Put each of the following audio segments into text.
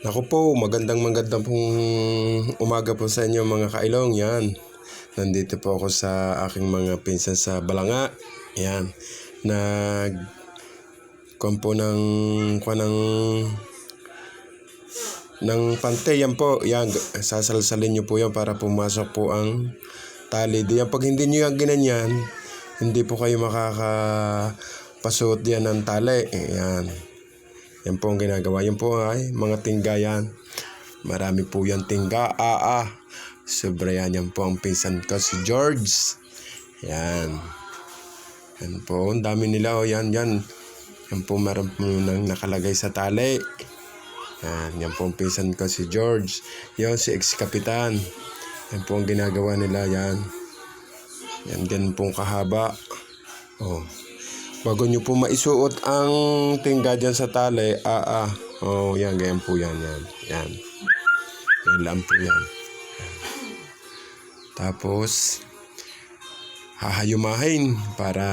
Naku po, magandang pong umaga po sa inyo mga kailong. Yan, nandito po ako sa aking mga pinsan sa Balanga. Yan, nag po ng pante. Yan po, yan, sasalsalin nyo po yan para pumasok po ang tali. Diyan, pag hindi nyo yan ginanyan, hindi po kayo makakapasuot yan ng tali. Yan. Yan po ang ginagawa. Yan po ay mga tingga yan. Marami po yan tingga. Sobra yan. Yan po ang pinsan ko si George. Yan. Yan po. Ang dami nila. Yan. Yan po meron po nang nakalagay sa tali. Yan po ang pinsan ko si George. Yan si ex-kapitan. Yan po ang ginagawa nila. Yan. Yan din pong kahaba. Bago nyo po maisuot ang tingga dyan sa tali, yan, ganyan po yan, yan. Yan lang po yan. Tapos, hahayumahin para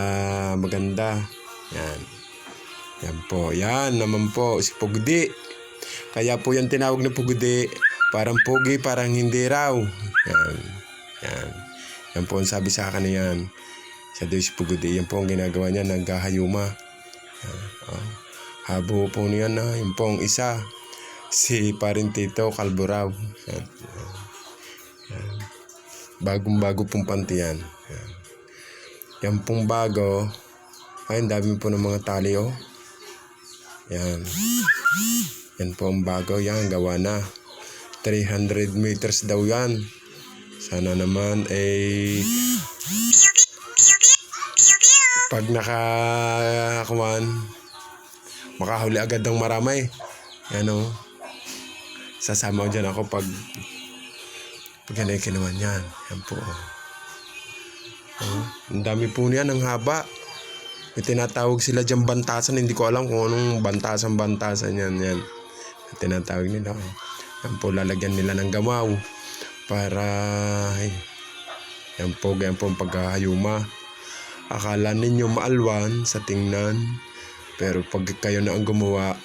maganda. Yan. Yan po, yan naman po, si Pugdi. Kaya po yan tinawag na Pugdi, parang pogi, parang hindi raw. Yan. Yan. Yan po ang sabi sa akin na yan. Sa Diyos Pugudi, yan po ang ginagawa niya, naghahayuma. Habo po niya na, yung pong isa, si Parintito Kalburaw. Bagong-bago pong panty yan. Yan pong bago, ay, ang dami po ng mga tali, oh. Yan. Yan po ang bago, yan, gawa na. 300 meters daw yan. Sana naman, pag makahuli agad ng marami. Yan o. Sasama ko dyan ako pag ganyan naman yan. Yan po. Ang dami po niyan, ang haba. May tinatawag sila dyan bantasan. Hindi ko alam kung anong bantasan yan. Yan. Tinatawag nila. Yan po, lalagyan nila ng gamaw. Para, yan po ang pagkahayuma. Akala ninyo maalwan sa tingnan, pero pag kayo na ang gumawa,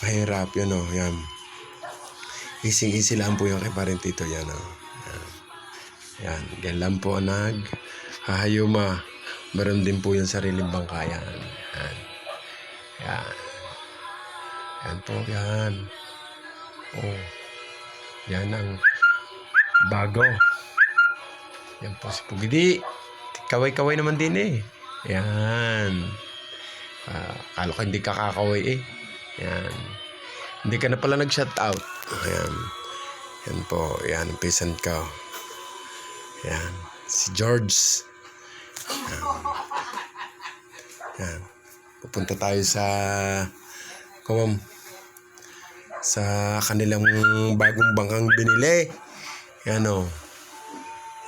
mahirap yan o. Yan. Ising-isi lang po yung kay Parintito. Yan o. Yan. Yan. Yan lang po naghahayuma. Meron din po yung sariling bangkayan. Yan. Yan. Yan po. Yan. Yan ang bago. Yan po si Pugidi. Kaway-kaway naman din eh. Yan. Akala ko hindi ka kakaway eh. Yan. Hindi ka na pala nag-shoutout. Yan. Yan po. Yan. Pisan ko. Yan. Si George. Yan. Yan. Pupunta tayo sa kanilang bagong bangkang binili. Yan o.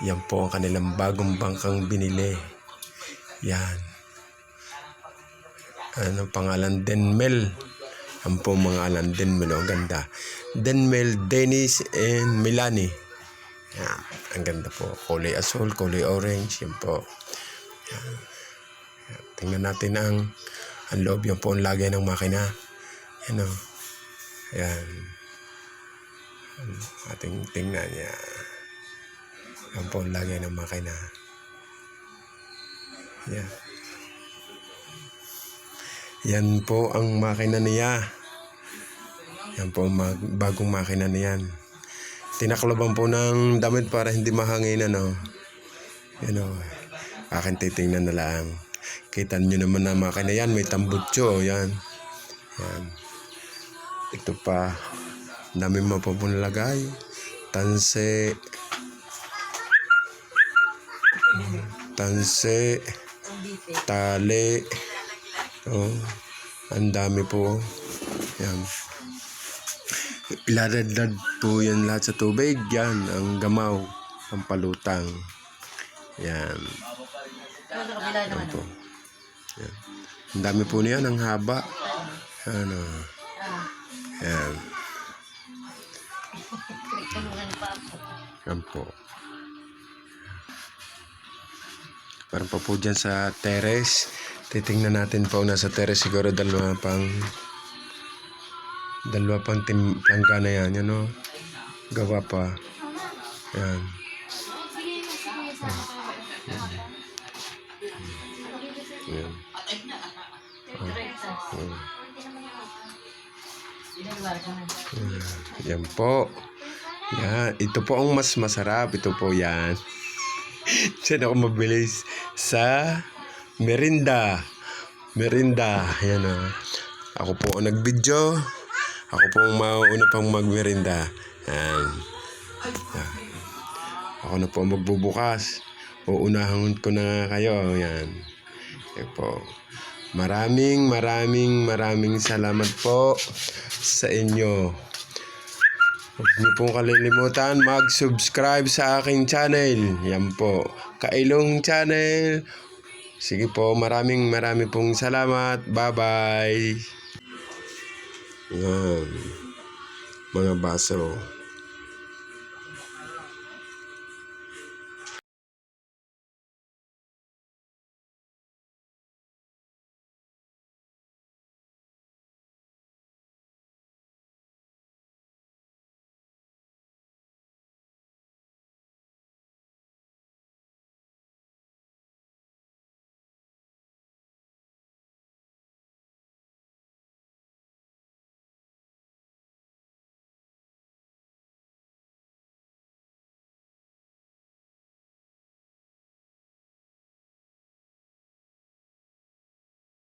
Yan po ang kanilang bagong bangkang binili. Yan. Ano pangalan? Denmel. Yan po mga alan. Denmel. Ang ganda. Denmel, Dennis, and Milani. Yan. Ang ganda po. Kulay asul, kulay orange. Yan po. Yan. Yan. Tingnan natin ang loob. Yan po ang lagay ng makina. Yan o. Yan. Ating tingnan niya. Yan po ang lagay ng makina. Yan. Yan po ang makina niya. Yan po ang bagong makina niyan. Tinakloban po ng damit para hindi mahanginan. Yan o. Akin titingnan na lang. Kita nyo naman na makina yan. May tambutso. Yan. Yan. Ito pa. Dami mo po nalagay. Tanse, tali. Ang dami po. Yan. Iladad po yan lahat sa tubig. Yan. Ang gamaw. Ang palutang. Yan. Yan po. Yan. Ang dami po niyan. Ang haba. Yan o. Yan. Yan po. Parang pa po dyan sa terrace. Titingnan natin po. Nasa terrace siguro dalawa pang Dalawa pang plangga na yan. Yan o. Gawa pa. Yan. Yan. Yan po. Yan. Ito po ang mas masarap. Ito po yan. Diyan ako mabilis sa merinda. Merinda. Yan o. Ako po ang nag-video. Ako po ang mauna pang mag-merinda. Yan. Yan. Ako na po magbubukas. Uunahan ko na kayo. Yan. Yan po. Maraming salamat po sa inyo. Huwag niyo pong kalilimutan mag-subscribe sa aking channel. Yan po. Kailong Channel. Sige po. Maraming pong salamat. Bye-bye. Yan. Mga baso.